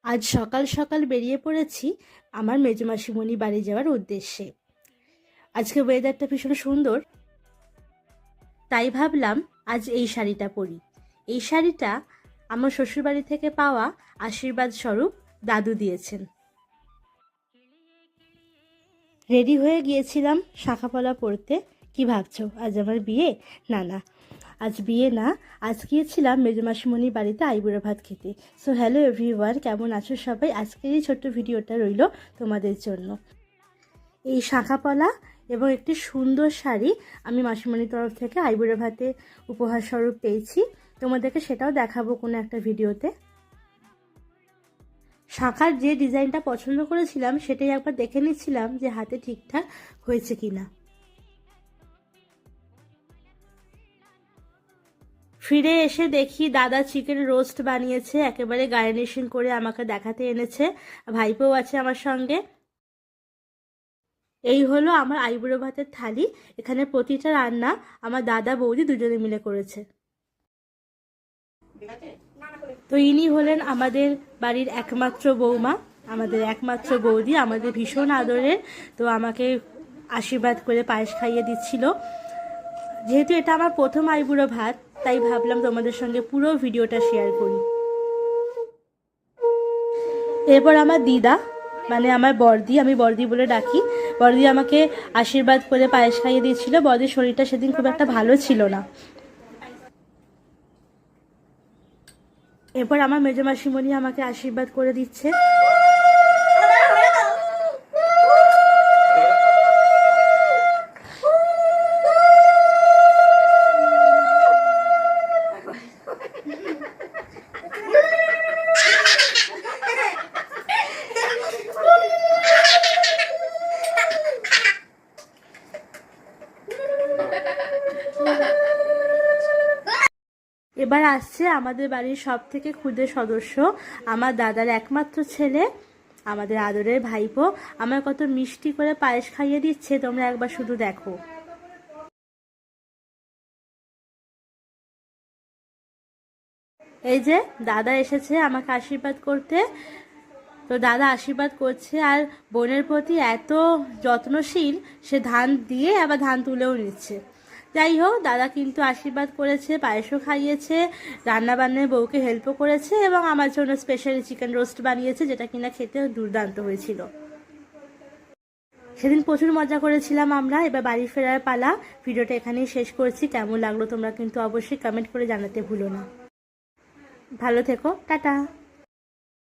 আজ সকাল সকাল বেরিয়ে পড়েছি আমার মেজো মাসিমণি বাড়ি যাওয়ার উদ্দেশ্যে। আজকে ওয়েদারটা ভীষণ সুন্দর, তাই ভাবলাম আজ এই শাড়িটা পরি। এই শাড়িটা আমার শ্বশুরবাড়ি থেকে পাওয়া আশীর্বাদ স্বরূপ দাদু দিয়েছেন। রেডি হয়ে গিয়েছিলাম শাঁখাপলা পরতে। কি ভাবছো, আজ আমার বিয়ে? না না, আজ বিয়ে না, আজ গিয়েছিলাম মেজো মাসিমণির বাড়িতে আইবুড়ো ভাত খেতে। সো হ্যালো এভরিওয়ান, কেমন আছো সবাই? আজকের এই ছোট্ট ভিডিওটা রইল তোমাদের জন্য। এই শাঁখাপলা এবং একটি সুন্দর শাড়ি আমি মাসিমণির তরফ থেকে আইবুড়ো ভাতে উপহার স্বরূপ পেয়েছি। তোমাদেরকে সেটাও দেখাবো কোনো একটা ভিডিওতে। শাঁখার যে ডিজাইনটা পছন্দ করেছিলাম সেটাই একবার দেখে নিচ্ছিলাম যে হাতে ঠিকঠাক হয়েছে কিনা। ফিরে এসে দেখি দাদা চিকেন রোস্ট বানিয়েছে, একেবারে গার্নিশিং করে আমাকে দেখাতে এনেছে। ভাইপোও আছে আমার সঙ্গে। এই হলো আমার আইবুড়ো ভাতের থালি। এখানে প্রতিটা রান্না আমার দাদা বৌদি দুজনে মিলে করেছে। তো ইনি হলেন আমাদের বাড়ির একমাত্র বৌমা, আমাদের একমাত্র বৌদি, আমাদের ভীষণ আদরের। তো আমাকে আশীর্বাদ করে পায়েস খাইয়ে দিচ্ছিল। যেহেতু এটা আমার প্রথম আইবুড়ো ভাত, তাই ভাবলাম তোমাদের সঙ্গে পুরো ভিডিওটা শেয়ার করি। এরপর আমার দিদা, মানে আমার বর্দি, আমি বর্দি বলে ডাকি, বর্দি আমাকে আশীর্বাদ করে পায়েস খাইয়ে দিয়েছিল। বর্দির শরীরটা সেদিন খুব একটা ভালো ছিল না। এরপর আমার মেজো মাসিমণি আমাকে আশীর্বাদ করে দিচ্ছে। এবার আসছে আমাদের বাড়ির সব থেকে ক্ষুদে সদস্য, আমার দাদার একমাত্র ছেলে, আমাদের আদরের ভাইপো। আমার কত মিষ্টি করে পায়েস খাইয়ে দিচ্ছে, তোমরা একবার শুধু দেখো। এই যে দাদা এসেছে আমাকে আশীর্বাদ করতে। তো দাদা আশীর্বাদ করছে, আর বোনের প্রতি এত যত্নশীল, সে ধান দিয়ে আবার ধান তুলেও নিচ্ছে। যাই হোক, দাদা কিন্তু আশীর্বাদ করেছে, পায়েসও খাইয়েছে, রান্নাবান্নায় বউকে হেল্পও করেছে এবং আমার জন্য স্পেশালি চিকেন রোস্ট বানিয়েছে, যেটা কিনা খেতে দুর্দান্ত হয়েছিল। সেদিন প্রচুর মজা করেছিলাম আমরা। এবার বাড়ি ফেরার পালা। ভিডিওটা এখানেই শেষ করছি। কেমন লাগলো তোমরা কিন্তু অবশ্যই কমেন্ট করে জানাতে ভুলো না। ভালো থেকো, টাটা।